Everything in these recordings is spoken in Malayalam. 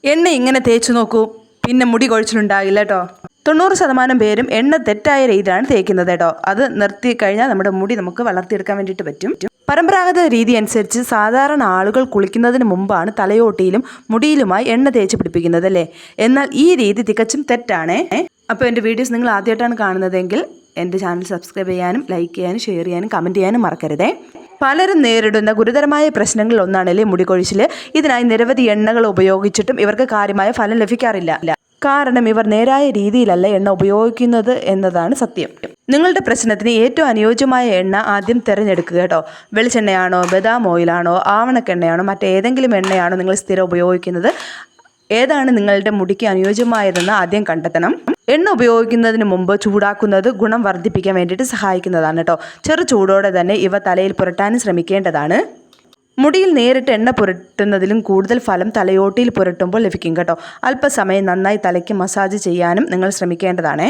എണ്ണ ഇങ്ങനെ തേച്ച് നോക്കൂ, പിന്നെ മുടി കൊഴിച്ചിലുണ്ടാകില്ല കേട്ടോ. 90% പേരും എണ്ണ തെറ്റായ രീതിയിലാണ് തേക്കുന്നത് കേട്ടോ. അത് നിർത്തി കഴിഞ്ഞാൽ നമ്മുടെ മുടി നമുക്ക് വളർത്തിയെടുക്കാൻ വേണ്ടിയിട്ട് പറ്റും. പരമ്പരാഗത രീതി അനുസരിച്ച് സാധാരണ ആളുകൾ കുളിക്കുന്നതിന് മുമ്പാണ് തലയോട്ടിയിലും മുടിയിലുമായി എണ്ണ തേച്ച് പിടിപ്പിക്കുന്നത് അല്ലേ. എന്നാൽ ഈ രീതി തികച്ചും തെറ്റാണേ. അപ്പോൾ എൻ്റെ വീഡിയോസ് നിങ്ങൾ ആദ്യമായിട്ടാണ് കാണുന്നതെങ്കിൽ എൻ്റെ ചാനൽ സബ്സ്ക്രൈബ് ചെയ്യാനും ലൈക്ക് ചെയ്യാനും ഷെയർ ചെയ്യാനും കമൻറ്റ് ചെയ്യാനും മറക്കരുതേ. പലരും നേരിടുന്ന ഗുരുതരമായ പ്രശ്നങ്ങളിൽ ഒന്നാണല്ലേ മുടികൊഴിച്ചിൽ. ഇതിനായി നിരവധി എണ്ണകൾ ഉപയോഗിച്ചിട്ടും ഇവർക്ക് കാര്യമായ ഫലം ലഭിക്കാറില്ല. കാരണം ഇവർ നേരായ രീതിയിലല്ല എണ്ണ ഉപയോഗിക്കുന്നത് എന്നതാണ് സത്യം. നിങ്ങളുടെ പ്രശ്നത്തിന് ഏറ്റവും അനുയോജ്യമായ എണ്ണ ആദ്യം തിരഞ്ഞെടുക്കുക കേട്ടോ. വെളിച്ചെണ്ണയാണോ, ബദാം ഓയിലാണോ, ആവണക്കെണ്ണയാണോ, മറ്റേതെങ്കിലും എണ്ണയാണോ നിങ്ങൾ സ്ഥിരം ഉപയോഗിക്കുന്നത്? ഏതാണ് നിങ്ങളുടെ മുടിക്ക് അനുയോജ്യമായതെന്ന് ആദ്യം കണ്ടെത്തണം. എണ്ണ ഉപയോഗിക്കുന്നതിന് മുമ്പ് ചൂടാക്കുന്നത് ഗുണം വർദ്ധിപ്പിക്കാൻ വേണ്ടിയിട്ട് സഹായിക്കുന്നതാണ് കേട്ടോ. ചെറു ചൂടോടെ തന്നെ ഇവ തലയിൽ പുരട്ടാനും ശ്രമിക്കേണ്ടതാണ്. മുടിയിൽ നേരിട്ട് എണ്ണ പുരട്ടുന്നതിലും കൂടുതൽ ഫലം തലയോട്ടിയിൽ പുരട്ടുമ്പോൾ ലഭിക്കും കേട്ടോ. അല്പസമയം നന്നായി തലയ്ക്ക് മസാജ് ചെയ്യാനും നിങ്ങൾ ശ്രമിക്കേണ്ടതാണ്.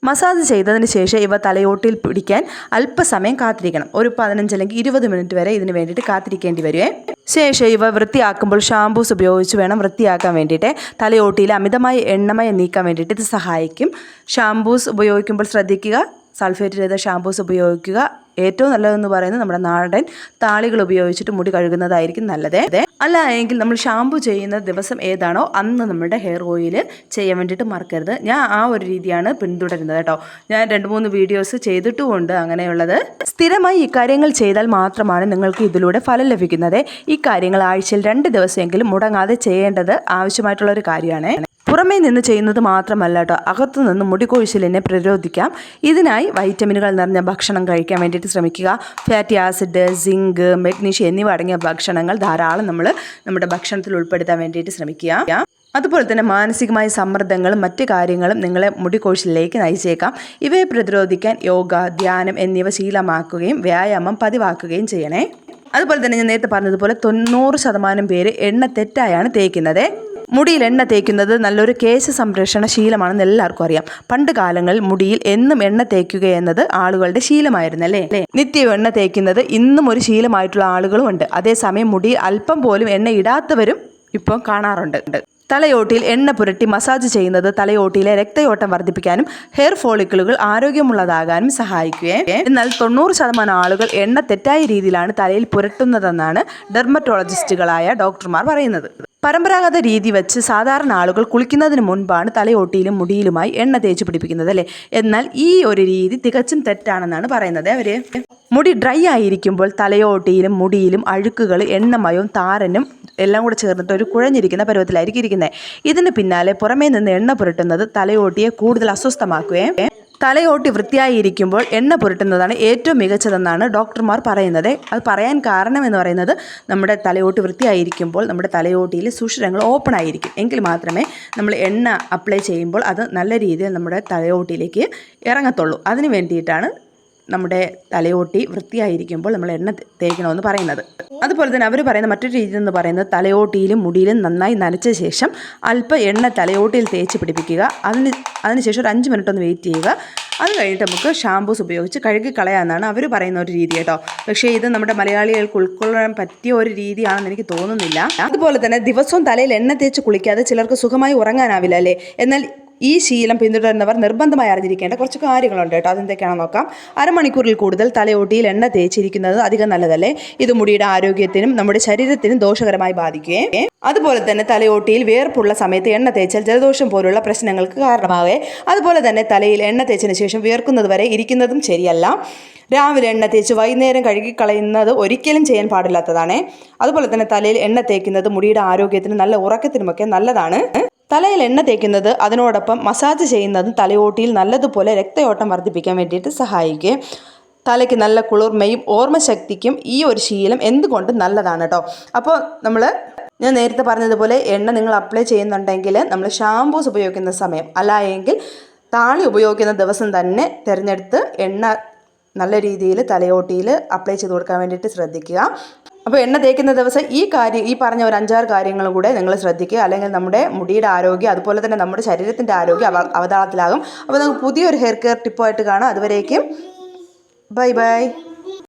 മസാജ് ചെയ്തതിന് ശേഷം ഇവ തലയോട്ടിയിൽ പിടിക്കാൻ അല്പസമയം കാത്തിരിക്കണം. ഒരു 15 അല്ലെങ്കിൽ 20 മിനിറ്റ് വരെ ഇതിന് വേണ്ടിയിട്ട് കാത്തിരിക്കേണ്ടി വരുവേ. ശേഷം ഇവ വൃത്തിയാക്കുമ്പോൾ ഷാംപൂസ് ഉപയോഗിച്ച് വേണം വൃത്തിയാക്കാൻ വേണ്ടിയിട്ട്. തലയോട്ടിയിൽ അമിതമായ എണ്ണമയം നീക്കാൻ വേണ്ടിയിട്ട് ഇത് സഹായിക്കും. ഷാംപൂസ് ഉപയോഗിക്കുമ്പോൾ ശ്രദ്ധിക്കുക, സൾഫേറ്റ് ചെയ്ത ഷാംപൂസ് ഉപയോഗിക്കുക. ഏറ്റവും നല്ലതെന്ന് പറയുന്നത് നമ്മുടെ നാടൻ താളികൾ ഉപയോഗിച്ചിട്ട് മുടി കഴുകുന്നതായിരിക്കും നല്ലത്. അല്ല എങ്കിൽ നമ്മൾ ഷാമ്പു ചെയ്യുന്ന ദിവസം ഏതാണോ അന്ന് നമ്മുടെ ഹെയർ ഓയിൽ ചെയ്യാൻ വേണ്ടിയിട്ട് മറക്കരുത്. ഞാൻ ആ ഒരു രീതിയാണ് പിന്തുടരുന്നത് കേട്ടോ. ഞാൻ 2-3 വീഡിയോസ് ചെയ്തിട്ടുമുണ്ട് അങ്ങനെയുള്ളത്. സ്ഥിരമായി ഇക്കാര്യങ്ങൾ ചെയ്താൽ മാത്രമാണ് നിങ്ങൾക്ക് ഇതിലൂടെ ഫലം ലഭിക്കുന്നത്. ഈ കാര്യങ്ങൾ ആഴ്ചയിൽ 2 ദിവസമെങ്കിലും മുടങ്ങാതെ ചെയ്യേണ്ടത് ആവശ്യമായിട്ടുള്ളൊരു കാര്യമാണ്. പുറമേ നിന്ന് ചെയ്യുന്നത് മാത്രമല്ല കേട്ടോ, അകത്തു നിന്ന് മുടികൊഴിച്ചിലിനെ പ്രതിരോധിക്കാം. ഇതിനായി വൈറ്റമിനുകൾ നിറഞ്ഞ ഭക്ഷണം കഴിക്കാൻ വേണ്ടിയിട്ട് ശ്രമിക്കുക. ഫാറ്റി ആസിഡ്, സിങ്ക്, മഗ്നീഷ്യം എന്നിവ അടങ്ങിയ ഭക്ഷണങ്ങൾ ധാരാളം നമ്മുടെ ഭക്ഷണത്തിൽ ഉൾപ്പെടുത്താൻ വേണ്ടിയിട്ട് ശ്രമിക്കുക. അതുപോലെ തന്നെ മാനസികമായ സമ്മർദ്ദങ്ങളും മറ്റു കാര്യങ്ങളും നിങ്ങളെ മുടികൊഴിച്ചിലേക്ക് നയിച്ചേക്കാം. ഇവയെ പ്രതിരോധിക്കാൻ യോഗ, ധ്യാനം എന്നിവ ശീലമാക്കുകയും വ്യായാമം പതിവാക്കുകയും ചെയ്യണേ. അതുപോലെ തന്നെ ഞാൻ നേരത്തെ പറഞ്ഞതുപോലെ 90% പേര് എണ്ണ തെറ്റായാണ് തേക്കുന്നത്. മുടിയിൽ എണ്ണ തേക്കുന്നത് നല്ലൊരു കേശ സംരക്ഷണ ശീലമാണെന്ന് എല്ലാവർക്കും അറിയാം. പണ്ട് കാലങ്ങളിൽ മുടിയിൽ എന്നും എണ്ണ തേക്കുക എന്നത് ആളുകളുടെ ശീലമായിരുന്നല്ലേ. നിത്യവും എണ്ണ തേക്കുന്നത് ഇന്നും ഒരു ശീലമായിട്ടുള്ള ആളുകളും ഉണ്ട്. അതേസമയം മുടിയിൽ അല്പം പോലും എണ്ണ ഇടാത്തവരും ഇപ്പം കാണാറുണ്ട്. തലയോട്ടിയിൽ എണ്ണ പുരട്ടി മസാജ് ചെയ്യുന്നത് തലയോട്ടിയിലെ രക്തയോട്ടം വർദ്ധിപ്പിക്കാനും ഹെയർ ഫോളിക്കിളുകൾ ആരോഗ്യമുള്ളതാകാനും സഹായിക്കുകയും. എന്നാൽ 90% ആളുകൾ എണ്ണ തെറ്റായ രീതിയിലാണ് തലയിൽ പുരട്ടുന്നതെന്നാണ് ഡെർമറ്റോളജിസ്റ്റുകളായ ഡോക്ടർമാർ പറയുന്നത്. പരമ്പരാഗത രീതി വെച്ച് സാധാരണ ആളുകൾ കുളിക്കുന്നതിന് മുൻപാണ് തലയോട്ടിയിലും മുടിയിലുമായി എണ്ണ തേച്ച് പിടിപ്പിക്കുന്നത് അല്ലേ. എന്നാൽ ഈ ഒരു രീതി തികച്ചും തെറ്റാണെന്നാണ് പറയുന്നത് അവർ. മുടി ഡ്രൈ ആയിരിക്കുമ്പോൾ തലയോട്ടിയിലും മുടിയിലും അഴുക്കുകൾ എണ്ണമയവും താരനും എല്ലാം കൂടെ ചേർന്നിട്ട് ഒരു കുഴഞ്ഞിരിക്കുന്ന പരുവത്തിലായിരിക്കും ഇരിക്കുന്നത്. ഇതിന് പിന്നാലെ പുറമേ നിന്ന് എണ്ണ പുരട്ടുന്നത് തലയോട്ടിയെ കൂടുതൽ അസ്വസ്ഥമാക്കുകയും. തലയോട്ടി വൃത്തിയായിരിക്കുമ്പോൾ എണ്ണ പുരട്ടുന്നതാണ് ഏറ്റവും മികച്ചതെന്നാണ് ഡോക്ടർമാർ പറയുന്നത്. അത് പറയാൻ കാരണം എന്ന് പറയുന്നത് നമ്മുടെ തലയോട്ടി വൃത്തിയായിരിക്കുമ്പോൾ നമ്മുടെ തലയോട്ടിയിൽ സുഷിരങ്ങൾ ഓപ്പൺ ആയിരിക്കും. എങ്കിൽ മാത്രമേ നമ്മൾ എണ്ണ അപ്ലൈ ചെയ്യുമ്പോൾ അത് നല്ല രീതിയിൽ നമ്മുടെ തലയോട്ടിയിലേക്ക് ഇറങ്ങത്തുള്ളൂ. അതിന് വേണ്ടിയിട്ടാണ് നമ്മുടെ തലയോട്ടി വൃത്തിയായിരിക്കുമ്പോൾ നമ്മൾ എണ്ണ തേക്കണമെന്ന് പറയുന്നത്. അതുപോലെ തന്നെ അവർ പറയുന്ന മറ്റൊരു രീതി എന്ന് പറയുന്നത് തലയോട്ടിയിലും മുടിയിലും നന്നായി നനച്ച ശേഷം അല്പം എണ്ണ തലയോട്ടിയിൽ തേച്ച് പിടിപ്പിക്കുക. അതിനുശേഷം ഒരു 5 മിനിറ്റ് ഒന്ന് വെയിറ്റ് ചെയ്യുക. അത് കഴിഞ്ഞിട്ട് നമുക്ക് ഷാംപൂസ് ഉപയോഗിച്ച് കഴുകി കളയാമെന്നാണ് അവർ പറയുന്ന ഒരു രീതി കേട്ടോ. പക്ഷേ ഇത് നമ്മുടെ മലയാളികൾക്ക് ഉൾക്കൊള്ളാൻ പറ്റിയ ഒരു രീതിയാണെന്ന് എനിക്ക് തോന്നുന്നില്ല. അതുപോലെ തന്നെ ദിവസവും തലയിൽ എണ്ണ തേച്ച് കുളിക്കാതെ ചിലർക്ക് സുഖമായി ഉറങ്ങാനാവില്ല അല്ലേ. എന്നാൽ ഈ ശീലം പിന്തുടരുന്നവർ നിർബന്ധമായി അറിഞ്ഞിരിക്കേണ്ട കുറച്ച് കാര്യങ്ങളുണ്ട് കേട്ടോ. അതെന്തൊക്കെയാണെന്ന് നോക്കാം. അരമണിക്കൂറിൽ കൂടുതൽ തലയോട്ടിയിൽ എണ്ണ തേച്ചിരിക്കുന്നത് അധികം നല്ലതല്ലേ. ഇത് മുടിയുടെ ആരോഗ്യത്തിനും നമ്മുടെ ശരീരത്തിനും ദോഷകരമായി ബാധിക്കുകയും. അതുപോലെ തന്നെ തലയോട്ടിയിൽ വിയർപ്പുള്ള സമയത്ത് എണ്ണ തേച്ചാൽ ജലദോഷം പോലുള്ള പ്രശ്നങ്ങൾക്ക് കാരണമാകെ. അതുപോലെ തന്നെ തലയിൽ എണ്ണ തേച്ചതിന് ശേഷം വിയർക്കുന്നത് വരെ ഇരിക്കുന്നതും ശരിയല്ല. രാവിലെ എണ്ണ തേച്ച് വൈകുന്നേരം കഴുകിക്കളയുന്നത് ഒരിക്കലും ചെയ്യാൻ പാടില്ലാത്തതാണ്. അതുപോലെ തന്നെ തലയിൽ എണ്ണ തേക്കുന്നത് മുടിയുടെ ആരോഗ്യത്തിനും നല്ല ഉറക്കത്തിനുമൊക്കെ നല്ലതാണ്. തലയിൽ എണ്ണ തേക്കുന്നത് അതിനോടൊപ്പം മസാജ് ചെയ്യുന്നതും തലയോട്ടിയിൽ നല്ലതുപോലെ രക്തയോട്ടം വർദ്ധിപ്പിക്കാൻ വേണ്ടിയിട്ട് സഹായിക്കും. തലയ്ക്ക് നല്ല കുളിർമയും ഓർമ്മശക്തിക്കും ഈ ഒരു ശീലം എന്തുകൊണ്ടും നല്ലതാണ് കേട്ടോ. അപ്പോൾ ഞാൻ നേരത്തെ പറഞ്ഞതുപോലെ എണ്ണ നിങ്ങൾ അപ്ലൈ ചെയ്യുന്നുണ്ടെങ്കിൽ നമ്മൾ ഷാംപൂസ് ഉപയോഗിക്കുന്ന സമയം അല്ല എങ്കിൽ താളി ഉപയോഗിക്കുന്ന ദിവസം തന്നെ തിരഞ്ഞെടുത്ത് എണ്ണ നല്ല രീതിയിൽ തലയോട്ടിയിൽ അപ്ലൈ ചെയ്ത് കൊടുക്കാൻ വേണ്ടിയിട്ട് ശ്രദ്ധിക്കുക. അപ്പോൾ എണ്ണ തേക്കുന്ന ദിവസം ഈ പറഞ്ഞ ഒരു 5-6 കാര്യങ്ങളും കൂടെ നിങ്ങൾ ശ്രദ്ധിക്കുക. അല്ലെങ്കിൽ നമ്മുടെ മുടിയുടെ ആരോഗ്യം അതുപോലെ തന്നെ നമ്മുടെ ശരീരത്തിൻ്റെ ആരോഗ്യം അവതാളത്തിലാകും. അപ്പോൾ നമുക്ക് പുതിയൊരു ഹെയർ കെയർ ടിപ്പായിട്ട് കാണാം. അതുവരേക്കും ബൈ ബൈ.